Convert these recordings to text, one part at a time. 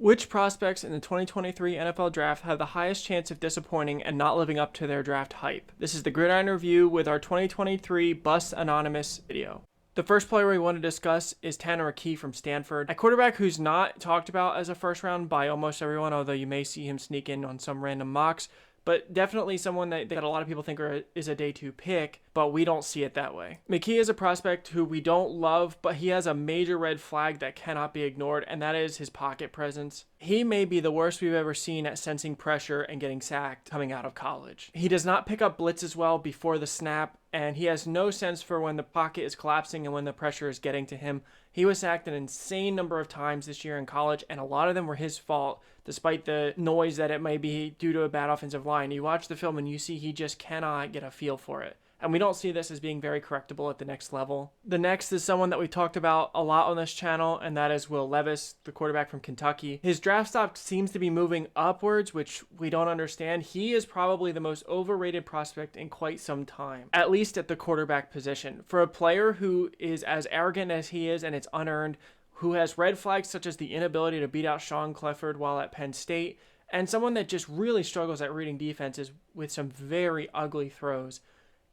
Which prospects in the 2023 NFL Draft have the highest chance of disappointing and not living up to their draft hype? This is the Gridiron Review with our 2023 Bust Anonymous video. The first player we want to discuss is Tanner McKee from Stanford, a quarterback who's not talked about as a first round by almost everyone, although you may see him sneak in on some random mocks, but definitely someone that a lot of people think is a day two pick, but we don't see it that way. McKee is a prospect who we don't love, but he has a major red flag that cannot be ignored, and that is his pocket presence. He may be the worst we've ever seen at sensing pressure and getting sacked coming out of college. He does not pick up blitzes well before the snap, and he has no sense for when the pocket is collapsing and when the pressure is getting to him. He was sacked an insane number of times this year in college, and a lot of them were his fault, despite the noise that it may be due to a bad offensive line. You watch the film and you see he just cannot get a feel for it. And we don't see this as being very correctable at the next level. The next is someone that we talked about a lot on this channel, and that is Will Levis, the quarterback from Kentucky. His draft stock seems to be moving upwards, which we don't understand. He is probably the most overrated prospect in quite some time, at least at the quarterback position. For a player who is as arrogant as he is, and it's unearned, who has red flags such as the inability to beat out Sean Clifford while at Penn State, and someone that just really struggles at reading defenses with some very ugly throws,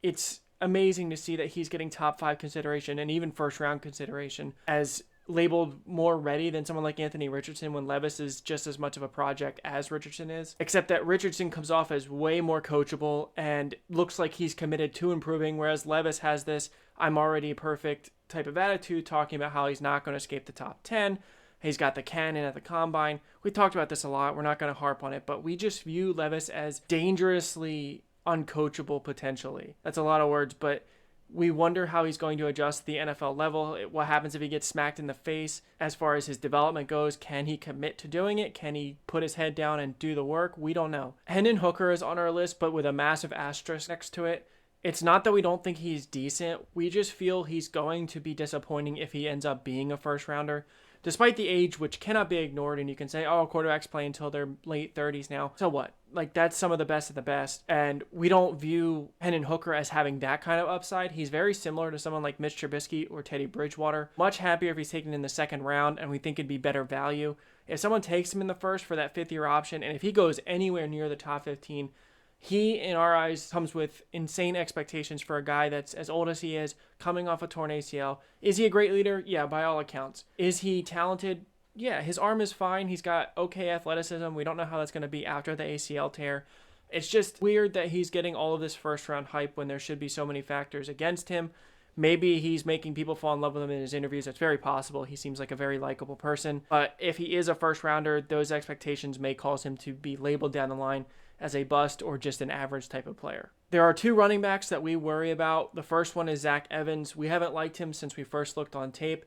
it's amazing to see that he's getting top 5 consideration and even first round consideration as labeled more ready than someone like Anthony Richardson, when Levis is just as much of a project as Richardson is, except that Richardson comes off as way more coachable and looks like he's committed to improving, whereas Levis has this I'm already perfect type of attitude, talking about how he's not going to escape the top 10. He's got the cannon at the combine. We talked about this a lot. We're not going to harp on it, but we just view Levis as dangerously uncoachable potentially. That's a lot of words, but we wonder how he's going to adjust the NFL level. What happens if he gets smacked in the face as far as his development goes? Can he commit to doing it? Can he put his head down and do the work? We don't know. Hendon Hooker is on our list, but with a massive asterisk next to it. It's not that we don't think he's decent. We just feel he's going to be disappointing if he ends up being a first rounder. Despite the age, which cannot be ignored, and you can say, oh, quarterbacks play until their late 30s now. So what? Like, that's some of the best of the best. And we don't view Hendon Hooker as having that kind of upside. He's very similar to someone like Mitch Trubisky or Teddy Bridgewater. Much happier if he's taken in the second round, and we think it'd be better value. If someone takes him in the first for that fifth-year option, and if he goes anywhere near the top 15, he, in our eyes, comes with insane expectations for a guy that's as old as he is, coming off a torn ACL. Is he a great leader? Yeah, by all accounts. Is he talented? Yeah, his arm is fine. He's got okay athleticism. We don't know how that's going to be after the ACL tear. It's just weird that he's getting all of this first-round hype when there should be so many factors against him. Maybe he's making people fall in love with him in his interviews. That's very possible. He seems like a very likable person. But if he is a first-rounder, those expectations may cause him to be labeled down the line as a bust or just an average type of player. There are 2 running backs that we worry about. The first one is Zach Evans. We haven't liked him since we first looked on tape.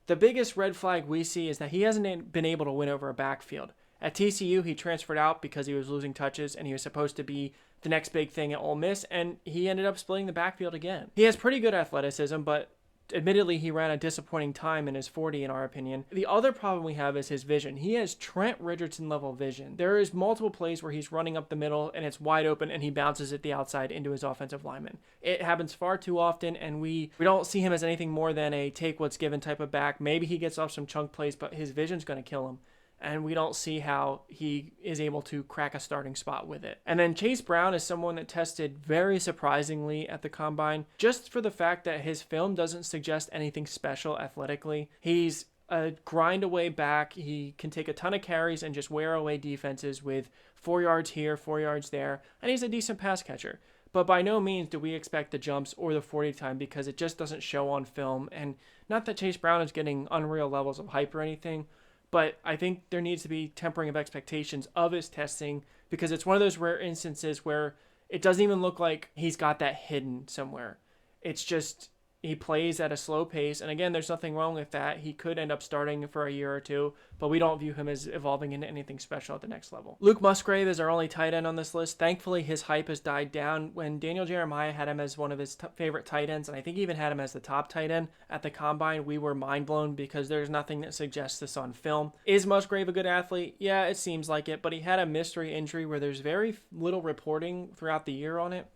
The biggest red flag we see is that he hasn't been able to win over a backfield. At TCU, he transferred out because he was losing touches, and he was supposed to be the next big thing at Ole Miss, and he ended up splitting the backfield again. He has pretty good athleticism, but admittedly, he ran a disappointing time in his 40, in our opinion. The other problem we have is his vision. He has Trent Richardson level vision. There is multiple plays where he's running up the middle and it's wide open and he bounces it the outside into his offensive lineman. It happens far too often, and we don't see him as anything more than a take what's given type of back. Maybe he gets off some chunk plays, but his vision's going to kill him. And we don't see how he is able to crack a starting spot with it. And then Chase Brown is someone that tested very surprisingly at the combine, just for the fact that his film doesn't suggest anything special athletically. He's a grind away back. He can take a ton of carries and just wear away defenses with 4 yards here, 4 yards there, and he's a decent pass catcher. But by no means do we expect the jumps or the 40 time, because it just doesn't show on film. And not that Chase Brown is getting unreal levels of hype or anything, but I think there needs to be tempering of expectations of his testing, because it's one of those rare instances where it doesn't even look like he's got that hidden somewhere. It's just he plays at a slow pace, and again, there's nothing wrong with that. He could end up starting for a year or two, but we don't view him as evolving into anything special at the next level. Luke Musgrave is our only tight end on this list. Thankfully, his hype has died down. When Daniel Jeremiah had him as one of his favorite tight ends, and I think he even had him as the top tight end at the combine, we were mind blown because there's nothing that suggests this on film. Is Musgrave a good athlete? Yeah, it seems like it, but he had a mystery injury where there's very little reporting throughout the year on it.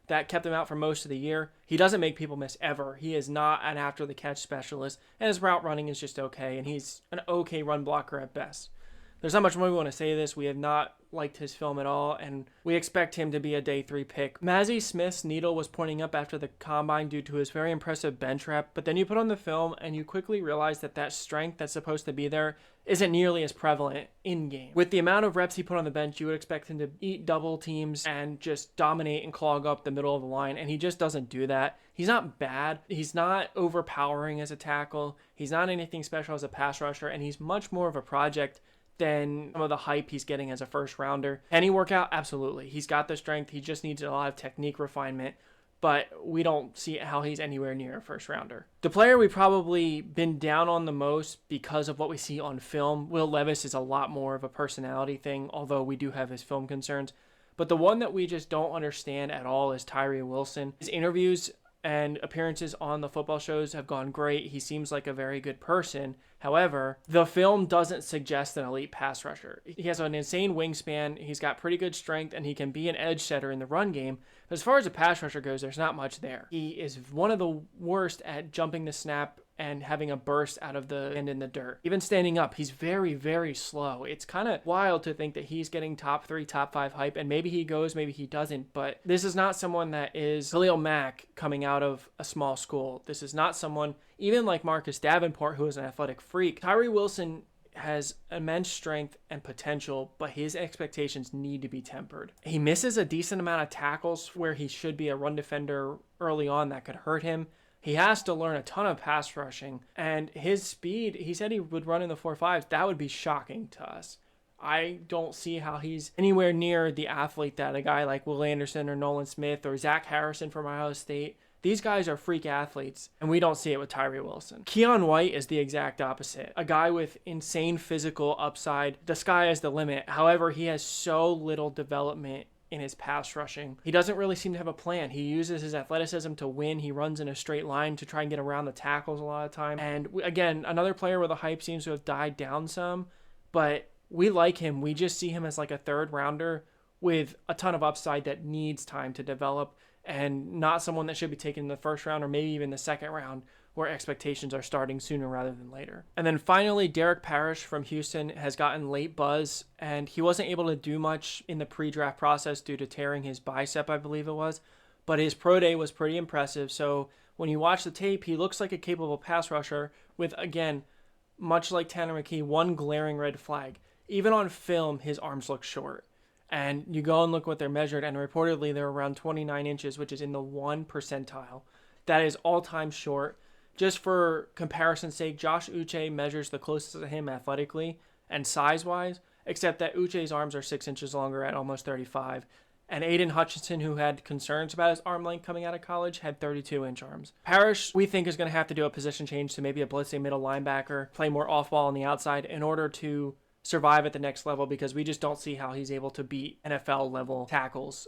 That kept him out for most of the year. He doesn't make people miss ever. He is not an after-the-catch specialist, and his route running is just okay, and he's an okay run blocker at best. There's not much more we want to say to this. We have not liked his film at all, and we expect him to be a day 3 pick. Mazi Smith's needle was pointing up after the combine due to his very impressive bench rep, but then you put on the film and you quickly realize that strength that's supposed to be there isn't nearly as prevalent in game. With the amount of reps he put on the bench, you would expect him to eat double teams and just dominate and clog up the middle of the line, and he just doesn't do that. He's not bad. He's not overpowering as a tackle. He's not anything special as a pass rusher, and he's much more of a project than some of the hype he's getting as a first rounder. Can he work out? Absolutely. He's got the strength. He just needs a lot of technique refinement, but we don't see how he's anywhere near a first rounder. The player we've probably been down on the most because of what we see on film, Will Levis, is a lot more of a personality thing, although we do have his film concerns. But the one that we just don't understand at all is Tyree Wilson. His interviews and appearances on the football shows have gone great. He seems like a very good person. However, the film doesn't suggest an elite pass rusher. He has an insane wingspan, he's got pretty good strength, and he can be an edge setter in the run game. But as far as a pass rusher goes, there's not much there. He is one of the worst at jumping the snap and having a burst out of the end in the dirt. Even standing up, he's very, very slow. It's kind of wild to think that he's getting top 3, top 5 hype, and maybe he goes, maybe he doesn't, but this is not someone that is Khalil Mack coming out of a small school. This is not someone, even like Marcus Davenport, who is an athletic freak. Tyree Wilson has immense strength and potential, but his expectations need to be tempered. He misses a decent amount of tackles where he should be a run defender early on that could hurt him. He has to learn a ton of pass rushing, and his speed, he said he would run in the 4.5s. That would be shocking to us. I don't see how he's anywhere near the athlete that a guy like Will Anderson or Nolan Smith or Zach Harrison from Ohio State. These guys are freak athletes, and we don't see it with Tyree Wilson. Keon White is the exact opposite. A guy with insane physical upside. The sky is the limit. However, he has so little development in his pass rushing. He doesn't really seem to have a plan. He uses his athleticism to win. He runs in a straight line to try and get around the tackles a lot of time. And again, another player where the hype seems to have died down some, but we like him. We just see him as like a 3rd rounder with a ton of upside that needs time to develop, and not someone that should be taken in the 1st round or maybe even the 2nd round, where expectations are starting sooner rather than later. And then finally, Derek Parrish from Houston has gotten late buzz, and he wasn't able to do much in the pre-draft process due to tearing his bicep, I believe it was, but his pro day was pretty impressive. So when you watch the tape, he looks like a capable pass rusher with, again, much like Tanner McKee, one glaring red flag. Even on film, his arms look short. And you go and look what they're measured, and reportedly they're around 29 inches, which is in the 1 percentile. That is all-time short. Just for comparison's sake, Josh Uche measures the closest to him athletically and size-wise, except that Uche's arms are 6 inches longer at almost 35. And Aiden Hutchinson, who had concerns about his arm length coming out of college, had 32-inch arms. Parrish, we think, is going to have to do a position change to maybe a blitzing middle linebacker, play more off-ball on the outside in order to survive at the next level, because we just don't see how he's able to beat NFL-level tackles.